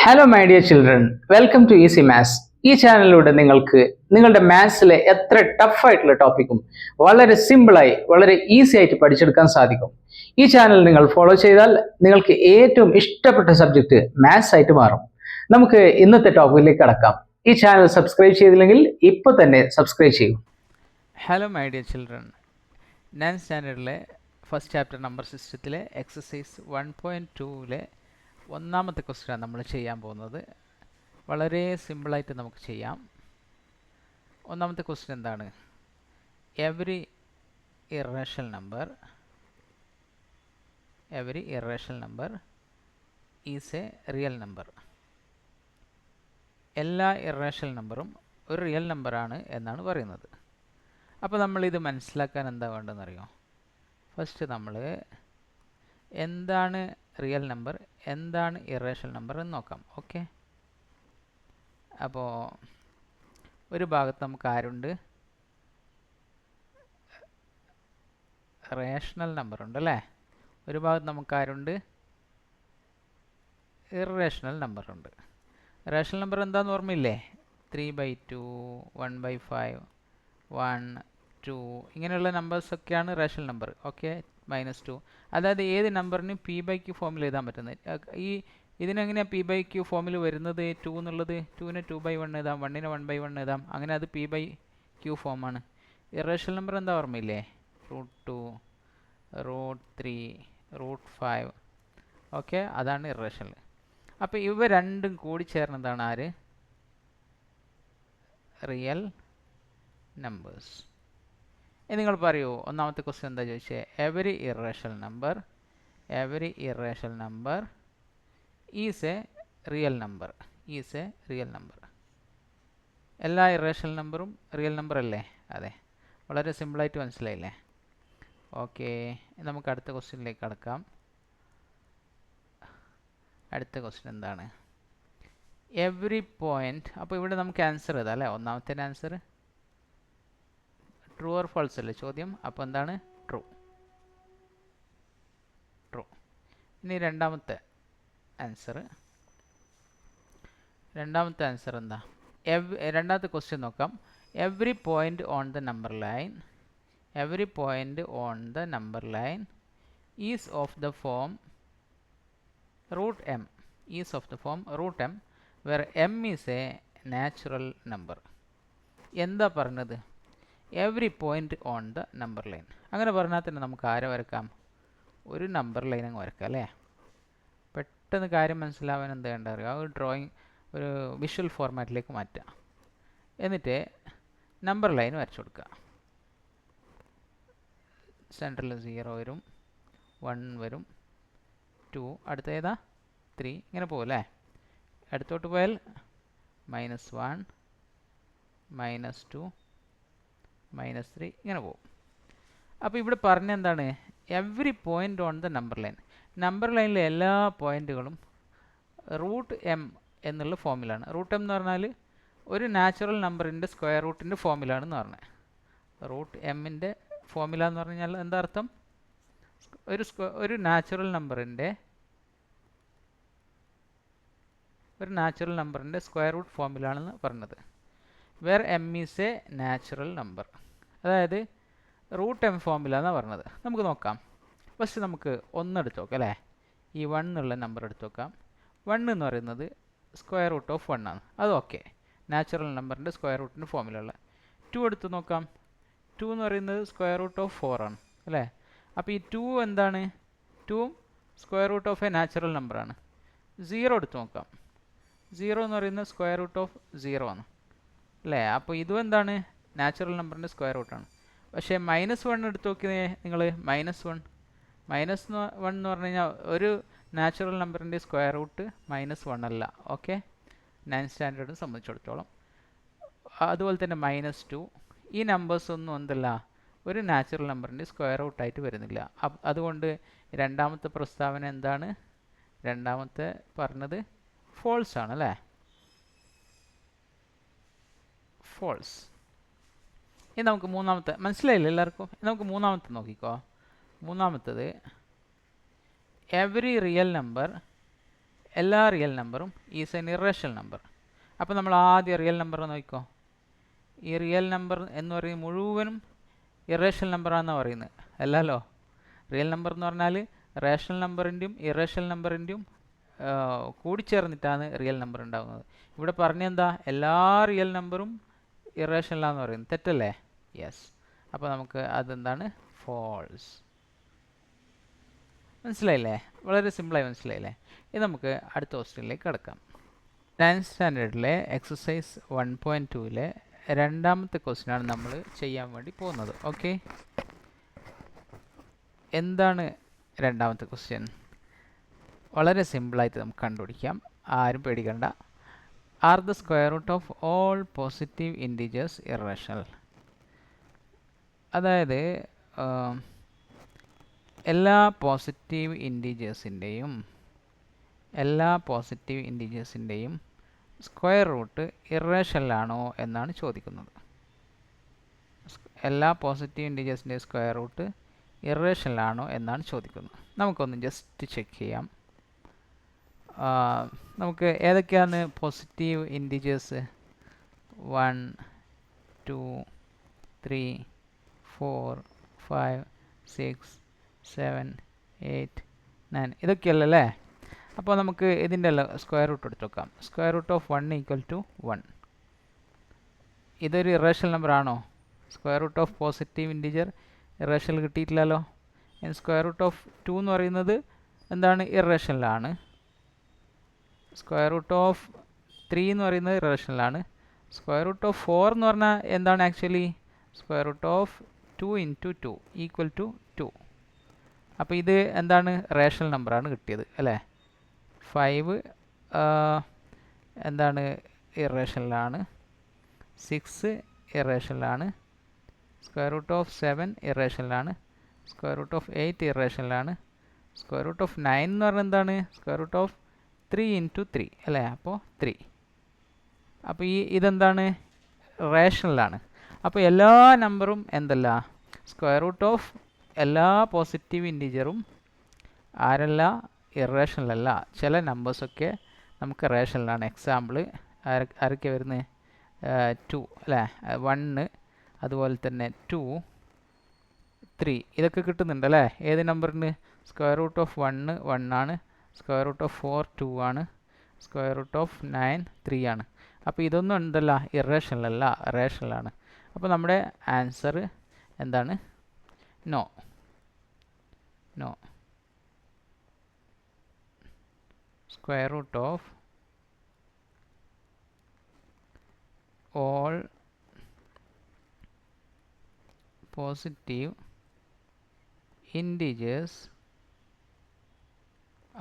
Hello my dear children, welcome to easy maths. ഈ ചാനലിലൂടെ നിങ്ങൾക്ക് നിങ്ങളുടെ മാത്സിലെ എത്ര ടഫായിട്ടുള്ള ടോപ്പിക്കും വളരെ സിമ്പിളായി വളരെ ഈസി ആയിട്ട് പഠിച്ചെടുക്കാൻ സാധിക്കും. ഈ ചാനൽ നിങ്ങൾ ഫോളോ ചെയ്താൽ നിങ്ങൾക്ക് ഏറ്റവും ഇഷ്ടപ്പെട്ട സബ്ജക്റ്റ് മാത്സ് ആയിട്ട് മാറും. നമുക്ക് ഇന്നത്തെ ടോപ്പിക്കിലേക്ക് കടക്കാം. ഈ ചാനൽ സബ്സ്ക്രൈബ് ചെയ്തില്ലെങ്കിൽ ഇപ്പോൾ തന്നെ സബ്സ്ക്രൈബ് ചെയ്യൂ. Hello my dear children, 9th സ്റ്റാൻഡേർഡിലെ ഫസ്റ്റ് ചാപ്റ്റർ നമ്പർ സിസ്റ്റത്തിലെ എക്സസൈസ് 1.2ലെ ഒന്നാമത്തെ ക്വസ്റ്റ്യനാണ് നമ്മൾ ചെയ്യാൻ പോകുന്നത്. വളരെ സിമ്പിളായിട്ട് നമുക്ക് ചെയ്യാം. ഒന്നാമത്തെ ക്വസ്റ്റ്യൻ എന്താണ്? Every irrational number is A real number. എല്ലാ ഇറേഷണൽ നമ്പറും ഒരു റിയൽ നമ്പറാണ് എന്നാണ് പറയുന്നത്. അപ്പോൾ നമ്മളിത് മനസ്സിലാക്കാൻ എന്താ വേണ്ടതെന്നറിയോ? ഫസ്റ്റ് നമ്മൾ എന്താണ് റിയൽ നമ്പർ, എന്താണ് ഇറേഷണൽ നമ്പർ എന്ന് നോക്കാം. ഓക്കെ, അപ്പോൾ ഒരു ഭാഗത്ത് നമുക്ക് ആരുണ്ട്? റേഷണൽ നമ്പർ ഉണ്ട് അല്ലേ? ഒരു ഭാഗത്ത് നമുക്ക് ആരുണ്ട്? ഇറേഷണൽ നമ്പർ ഉണ്ട്. റേഷണൽ നമ്പർ എന്താണെന്ന് ഓർമ്മയില്ലേ? 3/2, 1/5, 1, 2 ഇങ്ങനെയുള്ള നമ്പേഴ്സൊക്കെയാണ് റേഷണൽ നമ്പർ. ഓക്കെ, -2. അതായത് ഏത് നമ്പറിനും p/q ഫോമിൽ എഴുതാൻ പറ്റുന്നത്. ഇതിനെങ്ങനെയാണ് p/q ഫോമിൽ വരുന്നത്? 2 എന്നുള്ളത് 2നെ 2/1 എഴുതാം, 1നെ 1/1 എഴുതാം. അങ്ങനെ അത് p/q ഫോമാണ്. ഇറേഷണൽ നമ്പർ എന്താ ഓർമ്മയില്ലേ? √2, √3, √5. ഓക്കെ, അതാണ് ഇറേഷണൽ. അപ്പോൾ ഇവ രണ്ടും കൂടി ചേർന്നതാണ് ആര്? Real numbers. നിങ്ങൾ പറയൂ, ഒന്നാമത്തെ ക്വസ്റ്റ്യൻ എന്താ ചോദിച്ചത്? Every irrational number is A real number. എല്ലാ ഇറേഷണൽ നമ്പറും റിയൽ നമ്പർ അല്ലേ? അതെ, വളരെ സിമ്പിളായിട്ട് മനസ്സിലായില്ലേ? ഓക്കെ, നമുക്ക് അടുത്ത ക്വസ്റ്റ്യനിലേക്ക് കടക്കാം. അടുത്ത ക്വസ്റ്റ്യൻ എന്താണ്? Every point. അപ്പോൾ ഇവിടെ നമുക്ക് ആൻസർ എഴുതാം അല്ലേ? ഒന്നാമത്തെ ആൻസർ ട്രൂ ഓർ ഫാൾസ് അല്ലേ ചോദ്യം? അപ്പോൾ എന്താണ്? ട്രൂ. ഇനി രണ്ടാമത്തെ ആൻസർ എന്താ? രണ്ടാമത്തെ ക്വസ്റ്റ്യൻ നോക്കാം. Every point on the number line is of the form √m where m is a natural number. എന്താ പറഞ്ഞത്? Every point on the number line. അങ്ങനെ പറഞ്ഞാൽ തന്നെ നമുക്ക് ആരെ വരക്കാം? ഒരു നമ്പർ ലൈൻ അങ്ങ് വരക്കാം അല്ലേ? പെട്ടെന്ന് കാര്യം മനസ്സിലാവാൻ എന്താ വേണ്ട അറിയുക? ഒരു ഡ്രോയിങ്, ഒരു വിഷ്വൽ ഫോർമാറ്റിലേക്ക് മാറ്റുക. എന്നിട്ട് നമ്പർ ലൈൻ വരച്ചു കൊടുക്കുക. സെൻറ്ററിൽ 0 വരും, 1 വരും, 2, അടുത്ത ഏതാ? 3. ഇങ്ങനെ പോകും അല്ലേ? അടുത്തോട്ട് പോയാൽ -1, -2, -3 ഇങ്ങനെ പോകും. അപ്പോൾ ഇവിടെ പറഞ്ഞ എന്താണ്? Every point on the number ലൈനിലെ എല്ലാ പോയിന്റുകളും √m എന്നുള്ള ഫോമിലാണ്. √m എന്ന് പറഞ്ഞാൽ ഒരു നാച്ചുറൽ നമ്പറിൻ്റെ സ്ക്വയർ റൂട്ടിൻ്റെ ഫോമിലാണെന്ന് പറഞ്ഞത്. √m-ൻ്റെ ഫോമില എന്ന് പറഞ്ഞാൽ എന്താ അർത്ഥം? ഒരു നാച്ചുറൽ നമ്പറിൻ്റെ സ്ക്വയർ റൂട്ട് ഫോമിലാണെന്ന് പറഞ്ഞത്. Where m is a natural number, അതായത് √m ഫോമിലാണെന്നാണ് പറഞ്ഞത്. നമുക്ക് നോക്കാം. ഫസ്റ്റ് നമുക്ക് 1 എടുത്ത് നോക്കാം അല്ലേ? ഈ 1 എന്നുള്ള നമ്പർ എടുത്ത് നോക്കാം. 1 എന്ന് പറയുന്നത് സ്ക്വയർ റൂട്ട് ഓഫ് 1 ആണ്. അത് ഓക്കെ, നാച്ചുറൽ നമ്പറിൻ്റെ സ്ക്വയർ റൂട്ടിൻ്റെ ഫോമിലുള്ള. 2 എടുത്ത് നോക്കാം. 2 എന്ന് പറയുന്നത് സ്ക്വയർ റൂട്ട് ഓഫ് 4 ആണ് അല്ലേ? അപ്പോൾ ഈ 2 എന്താണ്? 2 square root of a natural നമ്പറാണ്. 0 എടുത്ത് നോക്കാം. 0 എന്ന് പറയുന്നത് സ്ക്വയർ റൂട്ട് ഓഫ് 0 ആണ് അല്ലേ? അപ്പോൾ ഇതും എന്താണ്? നാച്ചുറൽ നമ്പറിൻ്റെ സ്ക്വയർ റൂട്ടാണ്. പക്ഷേ -1 എടുത്ത് നോക്കിയേ നിങ്ങൾ. -1 എന്ന് പറഞ്ഞു കഴിഞ്ഞാൽ ഒരു നാച്ചുറൽ നമ്പറിൻ്റെ സ്ക്വയർ റൂട്ട് -1 അല്ല. ഓക്കെ, 9th സ്റ്റാൻഡേർഡിനെ സംബന്ധിച്ചിടത്തോളം. അതുപോലെ തന്നെ -2. ഈ നമ്പേഴ്സ് ഒന്നും എന്തല്ല, ഒരു നാച്ചുറൽ നമ്പറിൻ്റെ സ്ക്വയർ റൂട്ടായിട്ട് വരുന്നില്ല. അതുകൊണ്ട് രണ്ടാമത്തെ പ്രസ്താവന എന്താണ്? രണ്ടാമത്തെ പറഞ്ഞത് ഫോൾസ് ആണ് അല്ലേ? ഫോൾസ്. ഇനി നമുക്ക് മൂന്നാമത്തെ മനസ്സിലായില്ല എല്ലാവർക്കും? നമുക്ക് മൂന്നാമത്തെ നോക്കിക്കോ. മൂന്നാമത്തത് എവറി റിയൽ നമ്പർ എല്ലാ റിയൽ നമ്പറും ഈസ് എൻ ഇറേഷണൽ നമ്പർ. അപ്പോൾ നമ്മൾ ആദ്യം റിയൽ നമ്പർ നോക്കിക്കോ. ഈ റിയൽ നമ്പർ എന്ന് പറയുന്നത് മുഴുവനും ഇറേഷണൽ നമ്പറാണെന്നാണ് പറയുന്നത്. അല്ലല്ലോ, റിയൽ നമ്പർ എന്ന് പറഞ്ഞാൽ റേഷണൽ നമ്പറിൻ്റെയും ഇറേഷണൽ നമ്പറിൻ്റെയും കൂടിച്ചേർന്നിട്ടാണ് റിയൽ നമ്പർ ഉണ്ടാകുന്നത്. ഇവിടെ പറഞ്ഞെന്താ, എല്ലാ റിയൽ നമ്പറും ഇറേഷണലാന്ന് പറയുന്നത്. തെറ്റല്ലേ? യെസ്. അപ്പോൾ നമുക്ക് അതെന്താണ്? ഫോൾസ്. മനസ്സിലായില്ലേ? വളരെ സിമ്പിളായി മനസ്സിലായില്ലേ? ഇത് നമുക്ക് അടുത്ത ക്വസ്റ്റ്യനിലേക്ക് കിടക്കാം. 9th സ്റ്റാൻഡേർഡിലെ എക്സസൈസ് 1.2ലെ രണ്ടാമത്തെ ക്വസ്റ്റ്യനാണ് നമ്മൾ ചെയ്യാൻ വേണ്ടി പോകുന്നത്. ഓക്കെ, എന്താണ് രണ്ടാമത്തെ ക്വസ്റ്റ്യൻ? വളരെ സിമ്പിളായിട്ട് നമുക്ക് കണ്ടുപിടിക്കാം, ആരും പേടിക്കണ്ട. Are the square root of all positive integers irrational? അതായത് എല്ലാ പോസിറ്റീവ് ഇൻറ്റീജേഴ്സിൻ്റെയും സ്ക്വയർ റൂട്ട് ഇറേഷണലാണോ എന്നാണ് ചോദിക്കുന്നത്. എല്ലാ പോസിറ്റീവ് ഇൻറ്റീജേഴ്സിൻ്റെയും സ്ക്വയർ റൂട്ട് ഇറേഷണലാണോ എന്നാണ് ചോദിക്കുന്നത്. നമുക്കൊന്ന് ജസ്റ്റ് ചെക്ക് ചെയ്യാം. നമുക്ക് ഏതൊക്കെയാണ് പോസിറ്റീവ് ഇൻറ്റീജേഴ്സ്? 1, 2, 3, 4, 5, 6, 7, 8, 9 ഇതൊക്കെയല്ലേ? അപ്പോൾ നമുക്ക് ഇതിൻ്റെ സ്ക്വയർ റൂട്ട് എടുത്ത് നോക്കാം. Square root of 1 = 1. ഇതൊരു ഇറേഷണൽ നമ്പർ ആണോ? Square root of positive integer irrational കിട്ടിയിട്ടില്ലല്ലോ. സ്ക്വയർ റൂട്ട് ഓഫ് 2 എന്ന് പറയുന്നത് എന്താണ്? ഇറേഷണലാണ്. സ്ക്വയർ റൂട്ട് ഓഫ് 3 എന്ന് പറയുന്നത് ഇറേഷണലാണ്. സ്ക്വയർ റൂട്ട് ഓഫ് 4 എന്ന് പറഞ്ഞാൽ എന്താണ് ആക്ച്വലി? Square root of 2 × 2 = 2. അപ്പോൾ ഇത് എന്താണ്? റേഷണൽ നമ്പറാണ് കിട്ടിയത് അല്ലേ? 5 എന്താണ്? ഇറേഷണലാണ്. 6 ഇറേഷണലാണ്. സ്ക്വയർ റൂട്ട് ഓഫ് 7 ഇറേഷണലാണ്. സ്ക്വയർ റൂട്ട് ഓഫ് 8 ഇറേഷണലാണ്. സ്ക്വയർ റൂട്ട് ഓഫ് 9 എന്ന് പറഞ്ഞാൽ എന്താണ്? സ്ക്വയർ റൂട്ട് ഓഫ് 3 × 3 അല്ലേ? അപ്പോൾ 3. അപ്പോൾ ഇതെന്താണ്? റേഷണലാണ്. അപ്പോൾ എല്ലാ നമ്പറും എന്തല്ല? സ്ക്വയർ റൂട്ട് ഓഫ് എല്ലാ പോസിറ്റീവ് ഇൻറ്റീജറും ആരല്ല? ഇറേഷണൽ അല്ല. ചില നമ്പേഴ്സൊക്കെ നമുക്ക് റേഷണലാണ്. എക്സാമ്പിൾ ആരൊക്കെ വരുന്നത്? 2 അല്ലേ? 1, അതുപോലെ തന്നെ 2, 3 ഇതൊക്കെ കിട്ടുന്നുണ്ട് അല്ലേ? ഏത് നമ്പറിന്? സ്ക്വയർ റൂട്ട് ഓഫ് 1 1 ആണ്. സ്ക്വയർ റൂട്ട് ഓഫ് 4 2 ആണ്. സ്ക്വയർ റൂട്ട് ഓഫ് 9 3 ആണ്. അപ്പോൾ ഇതൊന്നും എന്തല്ല? ഇറേഷണൽ അല്ല, റേഷണലാണ്. അപ്പോൾ നമ്മുടെ ആൻസർ എന്താണ്? No. Square root of all positive integers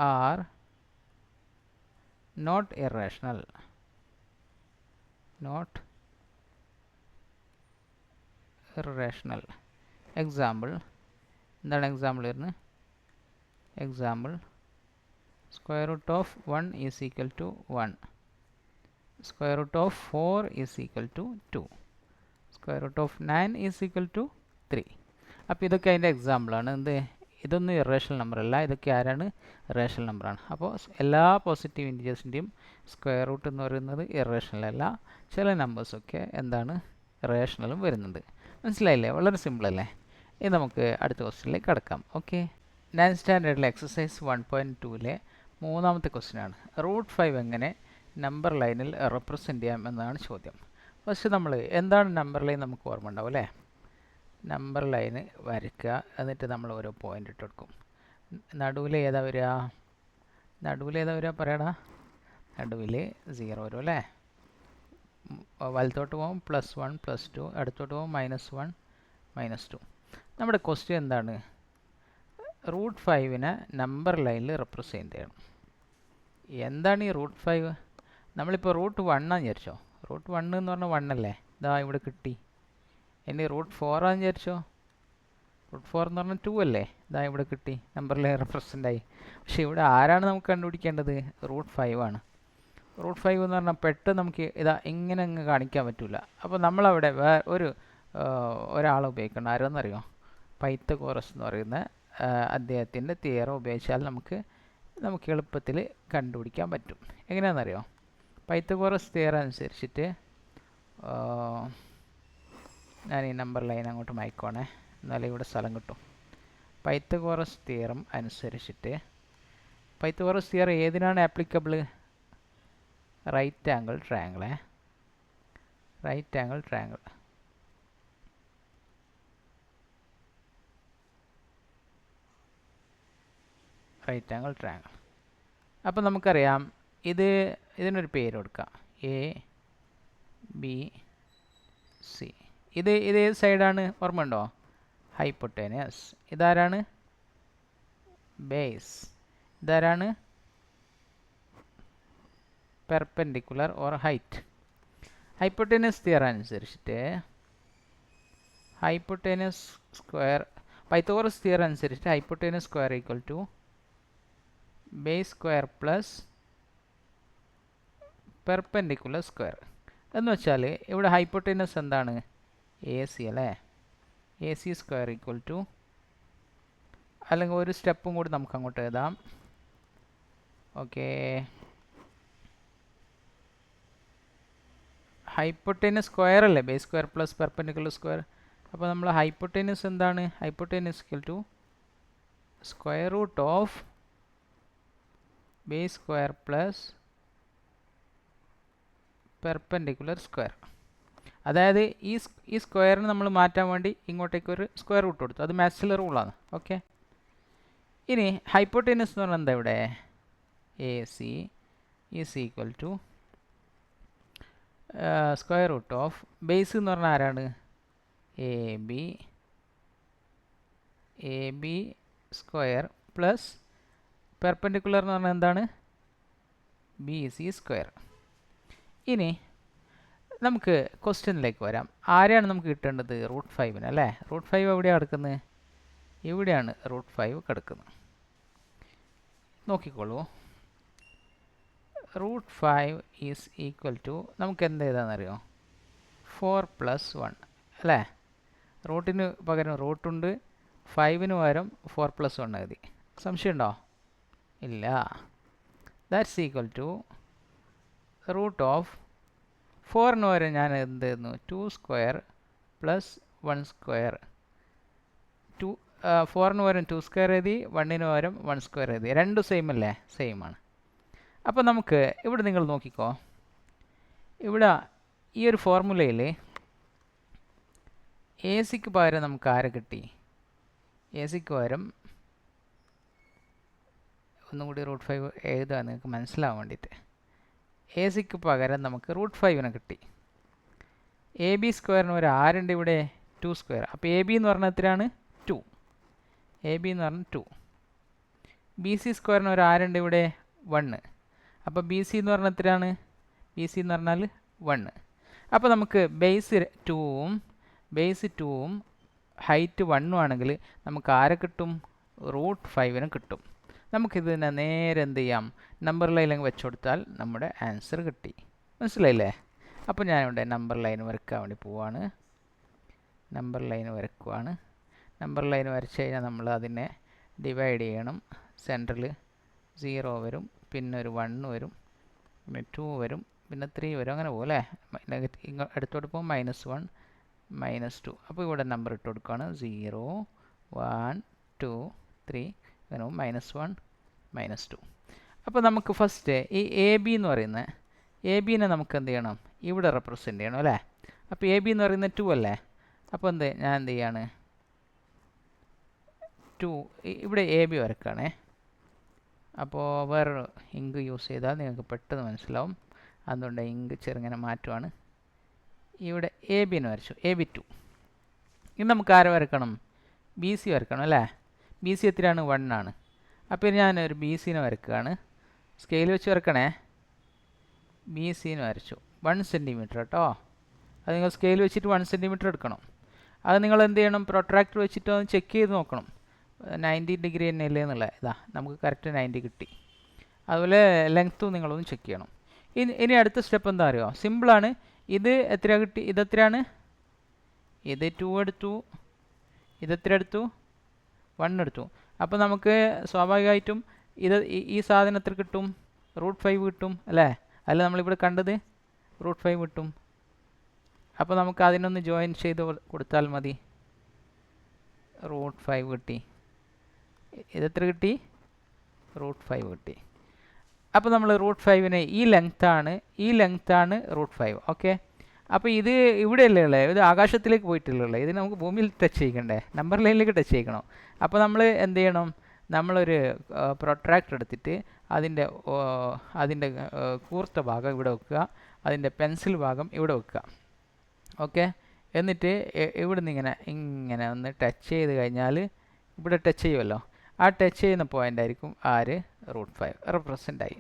are not irrational. Example, എന്താണ് എക്സാമ്പിൾ വരുന്നത്? Example square root of 1 is equal to 1. Square root of 4 is equal to 2. Square root of 9 is equal to 3. അപ്പോൾ ഇതൊക്കെ അതിൻ്റെ എക്സാമ്പിളാണ്. ഇതൊന്നും irrational number അല്ല. ഇതൊക്കെ ആരാണ്? റേഷണൽ നമ്പറാണ്. അപ്പോൾ എല്ലാ പോസിറ്റീവ് ഇൻറ്റീജേഴ്സിൻ്റെയും സ്ക്വയർ റൂട്ട് എന്ന് പറയുന്നത് ഇറേഷണൽ അല്ല. ചില നമ്പേഴ്സൊക്കെ എന്താണ്? റേഷണലും വരുന്നുണ്ട്. മനസ്സിലായില്ലേ? വളരെ സിമ്പിളല്ലേ? ഇത് നമുക്ക് അടുത്ത ക്വസ്റ്റ്യനിലേക്ക് കടക്കാം. ഓക്കെ, 9th സ്റ്റാൻഡേർഡിലെ എക്സസൈസ് 1.2ലെ മൂന്നാമത്തെ ക്വസ്റ്റ്യനാണ്. √5 എങ്ങനെ നമ്പർ ലൈനിൽ റെപ്രസെൻ്റ് ചെയ്യാം എന്നാണ് ചോദ്യം. ഫസ്റ്റ് നമ്മൾ എന്താണ് നമ്പർ ലൈൻ നമുക്ക് ഓർമ്മ ഉണ്ടാവും അല്ലേ? നമ്പർ ലൈന് വരയ്ക്കുക, എന്നിട്ട് നമ്മൾ ഓരോ പോയിൻ്റ് ഇട്ട് കൊടുക്കും. നടുവിൽ ഏതാ വരിക? പറയടാ. നടുവിൽ 0 വരും അല്ലേ? വലത്തോട്ട് പോകും +1 +2, അടുത്തോട്ട് പോകും -1 -2. നമ്മുടെ ക്വസ്റ്റ്യൻ എന്താണ്? √5നെ നമ്പർ ലൈനിൽ റെപ്രസെൻ്റ് ചെയ്യണം. എന്താണ് ഈ √5? നമ്മളിപ്പോൾ √1 ആണെന്ന് വിചാരിച്ചോ. √1 എന്ന് പറഞ്ഞാൽ 1 അല്ലേ? ഇതാ ഇവിടെ കിട്ടി. ഇനി √4 ആണെന്ന് വിചാരിച്ചോ. √4 എന്ന് പറഞ്ഞാൽ 2 അല്ലേ? ഇതാ ഇവിടെ കിട്ടി, നമ്പർ ലൈൻ റെപ്രസെൻ്റ് ആയി. പക്ഷേ ഇവിടെ ആരാണ് നമുക്ക് കണ്ടുപിടിക്കേണ്ടത്? √5 ആണ്. √5 എന്ന് പറഞ്ഞാൽ പെട്ടെന്ന് നമുക്ക് ഇതാ ഇങ്ങനെ അങ്ങ് കാണിക്കാൻ പറ്റില്ല. അപ്പോൾ നമ്മളവിടെ ഒരാളെ ഉപയോഗിക്കണം. ആരോന്നറിയോ? പൈത്തഗോറസ് എന്ന് പറയുന്ന അദ്ദേഹത്തിൻ്റെ തിയറം ഉപയോഗിച്ചാൽ നമുക്ക് നമുക്ക് എളുപ്പത്തിൽ കണ്ടുപിടിക്കാൻ പറ്റും. എങ്ങനെയാണെന്നറിയോ? പൈത്തഗോറസ് തിയറം അനുസരിച്ചിട്ട് ഞാൻ ഈ നമ്പർ ലൈൻ അങ്ങോട്ട് മായ്ക്കോണേ, എന്നാലേ ഇവിടെ സ്ഥലം കിട്ടും. പൈത്തഗോറസ് തിയറം അനുസരിച്ചിട്ട് പൈത്തഗോറസ് തിയറം ഏതിനാണ് applicable? Right angle triangle. Right angle triangle. Right angle triangle. അപ്പോൾ നമുക്കറിയാം ഇതിനൊരു പേര് കൊടുക്കാം, എ ബി സി. ഇത് ഏത് സൈഡാണ്? ഓർമ്മ ഉണ്ടോ? ഹൈപ്പോട്ടേനസ്. ഇതാരാണ്? ബേസ്. ഇതാരാണ്? Perpendicular or height. Hypotenuse theorem അനുസരിച്ചിട്ട് ഹൈപ്പോട്ടേനസ് സ്ക്വയർ, പൈത്തഗോറസ് തിയറം അനുസരിച്ചിട്ട് hypotenuse square equal to base square plus perpendicular square. എന്ന് വെച്ചാൽ ഇവിടെ ഹൈപ്പോട്ടേനസ് എന്താണ്? എ സി അല്ലേ? A C square equal to, അല്ലെങ്കിൽ ഒരു സ്റ്റെപ്പും കൂടി നമുക്ക് അങ്ങോട്ട് എഴുതാം. ഓക്കെ, ഹൈപ്പോട്ടേനസ് സ്ക്വയർ അല്ലേ? Base square plus perpendicular square. അപ്പോൾ നമ്മൾ ഹൈപ്പോട്ടേനസ് എന്താണ്? Hypotenuse equal to square root of base square plus perpendicular square. അതായത് ഈ സ്ക്വയറിന് നമ്മൾ മാറ്റാൻ വേണ്ടി ഇങ്ങോട്ടേക്ക് ഒരു സ്ക്വയർ റൂട്ട് കൊടുത്തു. അത് മാത്സിലെ റൂളാണ്. ഓക്കെ, ഇനി ഹൈപ്പോട്ടേനസ് എന്ന് പറഞ്ഞാൽ എന്താ? ഇവിടെ A C is equal to square root of base എന്ന് പറഞ്ഞാൽ ആരാണ്? A B square plus perpendicular എന്ന് പറഞ്ഞാൽ എന്താണ്? B C square. ഇനി നമുക്ക് ക്വസ്റ്റ്യനിലേക്ക് വരാം. ആരെയാണ് നമുക്ക് കിട്ടേണ്ടത്? റൂട്ട് 5 അല്ലേ? റൂട്ട് 5 എവിടെയാണ് കിടക്കുന്നത്? ഇവിടെയാണ് റൂട്ട് 5 കിടക്കുന്നത്. നോക്കിക്കോളൂ. റൂട്ട് 5 ഈസ് ഈക്വൽ ടു, നമുക്ക് എന്ത് എഴുതാമെന്നറിയോ? 4 + 1 അല്ലേ? റൂട്ടിന് പകരം റൂട്ടുണ്ട്, 5ന് പകരം 4 + 1 എഴുതി. സംശയമുണ്ടോ? ഇല്ല. That's equal to root of 4ന് പകരം ഞാൻ എന്ത് ചെയ്യുന്നു? 2 സ്ക്വയർ പ്ലസ് 1 സ്ക്വയർ. 4ന് പകരം 2 സ്ക്വയർ എഴുതി, 1ന് പകരം 1 സ്ക്വയർ എഴുതി. രണ്ടും സെയിം അല്ലേ? സെയിം ആണ്. അപ്പോൾ നമുക്ക് ഇവിടെ നിങ്ങൾ നോക്കിക്കോ, ഇവിടെ ഈ ഒരു ഫോർമുലയിൽ എ സിക്ക് പകരം നമുക്ക് ആരെ കിട്ടി? എ സിക്ക് പകരം ഒന്നും കൂടി റൂട്ട് 5 എഴുതുക നിങ്ങൾക്ക് മനസ്സിലാവാൻ വേണ്ടിയിട്ട്. എ സിക്ക് പകരം നമുക്ക് റൂട്ട് 5നെ കിട്ടി. എ ബി സ്ക്വയറിന് ഒരു ആരുണ്ട് ഇവിടെ? 2 സ്ക്വയർ. അപ്പോൾ എ ബി എന്ന് പറഞ്ഞാൽ എത്രയാണ്? 2. എ ബി എന്ന് പറഞ്ഞാൽ 2. ബി സി സ്ക്വയറിന് ഒരു ആരുണ്ട് ഇവിടെ? 1. അപ്പോൾ ബി സി എന്ന് പറഞ്ഞാൽ എത്രയാണ്? ബി സി എന്ന് പറഞ്ഞാൽ 1. അപ്പോൾ നമുക്ക് ബേസ് 2ഉം ഹൈറ്റ് 1ഉം ആണെങ്കിൽ നമുക്ക് ആരെ കിട്ടും? റൂട്ട് 5നെ കിട്ടും. നമുക്കിതിനെ നേരെ എന്ത് ചെയ്യാം? നമ്പർ ലൈനിലേക്ക് വെച്ച് കൊടുത്താൽ നമ്മുടെ ആൻസർ കിട്ടി. മനസ്സിലായില്ലേ? അപ്പോൾ ഞാനിവിടെ നമ്പർ ലൈൻ വരയ്ക്കാൻ വേണ്ടി പോവാണ്. നമ്പർ ലൈൻ വരയ്ക്കുവാണ്. നമ്പർ ലൈൻ വരച്ച് കഴിഞ്ഞാൽ നമ്മൾ അതിനെ ഡിവൈഡ് ചെയ്യണം. സെൻറ്ററിൽ 0 വരും, പിന്നെ ഒരു 1 വരും, പിന്നെ 2 വരും, പിന്നെ 3 വരും. അങ്ങനെ പോകും അല്ലേ? എടുത്തോട്ട് പോകും -1 -2. അപ്പോൾ ഇവിടെ നമ്പർ ഇട്ട് കൊടുക്കുകയാണ് 0 1 2 3. അങ്ങനെ -1 -2. അപ്പോൾ നമുക്ക് ഫസ്റ്റ് ഈ എ ബി എന്ന് പറയുന്നത്, എ ബിനെ നമുക്ക് എന്ത് ചെയ്യണം? ഇവിടെ റെപ്രസെൻ്റ് ചെയ്യണം അല്ലേ? അപ്പോൾ എ ബി എന്ന് പറയുന്നത് 2 അല്ലേ? അപ്പോൾ ഞാൻ എന്ത് ചെയ്യാണ്? 2 ഇവിടെ എ ബി വരക്കുകയാണേ. അപ്പോൾ വേറൊരു ഇങ്ക് യൂസ് ചെയ്താൽ നിങ്ങൾക്ക് പെട്ടെന്ന് മനസ്സിലാവും. അതുകൊണ്ട് ഇങ്ക് ചെറുങ്ങനെ മാറ്റുവാണ്. ഇവിടെ എ ബിനെ വരച്ചു, എ ബി 2. ഇനി നമുക്ക് ആരെ വരക്കണം? ബി സി വരക്കണം അല്ലേ? ബി സി എത്രയാണ്? 1 ആണ്. അപ്പോൾ ഞാനൊരു ബി സിനെ വരക്കുകയാണ്. സ്കെയിൽ വെച്ച് വരക്കണേ. ബി സിനെ വരച്ചു 1 സെൻറ്റിമീറ്റർ കേട്ടോ. അത് നിങ്ങൾ സ്കെയിൽ വെച്ചിട്ട് 1 സെൻറ്റിമീറ്റർ എടുക്കണം. അത് നിങ്ങൾ എന്ത് ചെയ്യണം? പ്രൊട്രാക്ടർ വെച്ചിട്ട് ഒന്ന് ചെക്ക് ചെയ്ത് നോക്കണം 90 ഡിഗ്രി തന്നെ അല്ലേ എന്നുള്ളത്. ഇതാ നമുക്ക് കറക്റ്റ് 90 കിട്ടി. അതുപോലെ ലെങ്ത്തും നിങ്ങളൊന്ന് ചെക്ക് ചെയ്യണം. ഇനി അടുത്ത സ്റ്റെപ്പ് എന്താ അറിയോ? സിമ്പിളാണ്. ഇത് എത്ര കിട്ടി? ഇതെത്രയാണ്? ഇത് 2 എടുത്തു. ഇതെത്ര എടുത്തു? 1 എടുത്തു. അപ്പോൾ നമുക്ക് സ്വാഭാവികമായിട്ടും ഈ സാധനത്തിൽ കിട്ടും √5 കിട്ടും അല്ലേ? അല്ല നമ്മളിവിടെ കണ്ടത് √5 കിട്ടും. അപ്പോൾ നമുക്ക് അതിനൊന്ന് ജോയിൻ ചെയ്ത് കൊടുത്താൽ മതി. √5 കിട്ടി. ഇതെത്ര കിട്ടി? √5 കിട്ടി. അപ്പോൾ നമ്മൾ √5നെ ഈ ലെങ്ത്താണ് √5. ഓക്കെ, അപ്പോൾ ഇത് ഇവിടെയല്ലേ ഉള്ളത്, ഇത് ആകാശത്തിലേക്ക് പോയിട്ടില്ലല്ലേ, ഇത് നമുക്ക് ഭൂമിയിൽ ടച്ച് ചെയ്യണ്ടേ, നമ്പർ ലൈനിലേക്ക് ടച്ച് ചെയ്യണം. അപ്പോൾ നമ്മൾ എന്ത് ചെയ്യണം? നമ്മളൊരു പ്രൊട്രാക്ടർ എടുത്തിട്ട് അതിൻ്റെ കൂർത്ത ഭാഗം ഇവിടെ വെക്കുക, അതിൻ്റെ പെൻസിൽ ഭാഗം ഇവിടെ വെക്കുക. ഓക്കെ, എന്നിട്ട് ഇവിടുന്ന് ഇങ്ങനെ ഒന്ന് ടച്ച് ചെയ്ത് കഴിഞ്ഞാൽ ഇവിടെ ടച്ച് ചെയ്യുമല്ലോ, ആ ടച്ച് ചെയ്യുന്ന പോയിൻ്റ് ആയിരിക്കും √5 റെപ്രസെൻ്റ് ആയി.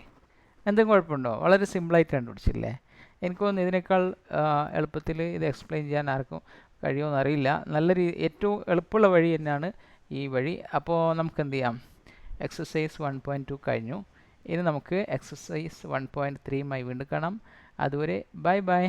എന്തെങ്കിലും കുഴപ്പമുണ്ടോ? വളരെ സിമ്പിളായിട്ട് കണ്ടുപിടിച്ചില്ലേ? എനിക്ക് തോന്നുന്നു ഇതിനേക്കാൾ എളുപ്പത്തിൽ ഇത് എക്സ്പ്ലെയിൻ ചെയ്യാൻ ആർക്കും കഴിയുമെന്ന് അറിയില്ല. ഏറ്റവും എളുപ്പമുള്ള വഴി തന്നെയാണ് ഈ വഴി. അപ്പോൾ നമുക്ക് എന്ത് ചെയ്യാം? എക്സസൈസ് 1.2 കഴിഞ്ഞു. ഇനി നമുക്ക് എക്സസൈസ് 1.3 വീണ്ടും കാണാം. അതുവരെ ബൈ ബൈ.